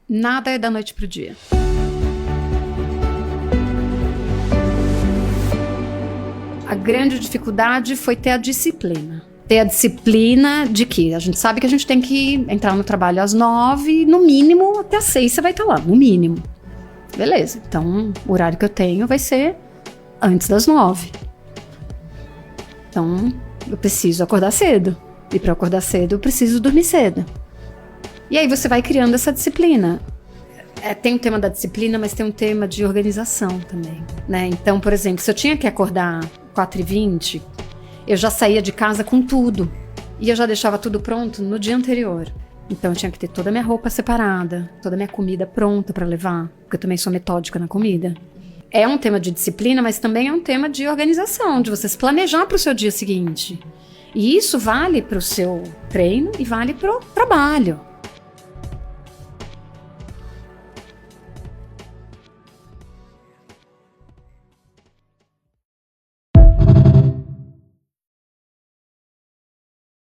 Nada é da noite pro dia. A grande dificuldade foi ter a disciplina. Ter a disciplina de que a gente sabe que a gente tem que entrar no trabalho às 9, no mínimo até às 6 você vai estar lá, no mínimo. Beleza, então o horário que eu tenho vai ser antes das 9. Então eu preciso acordar cedo. E para acordar cedo eu preciso dormir cedo. E aí você vai criando essa disciplina. Tem um tema da disciplina, mas tem um tema de organização também, né? Então, por exemplo, se eu tinha que acordar 4h20, eu já saía de casa com tudo. E eu já deixava tudo pronto no dia anterior. Então eu tinha que ter toda a minha roupa separada, toda a minha comida pronta para levar, porque eu também sou metódica na comida. É um tema de disciplina, mas também é um tema de organização, de você se planejar para o seu dia seguinte. E isso vale para o seu treino e vale para o trabalho.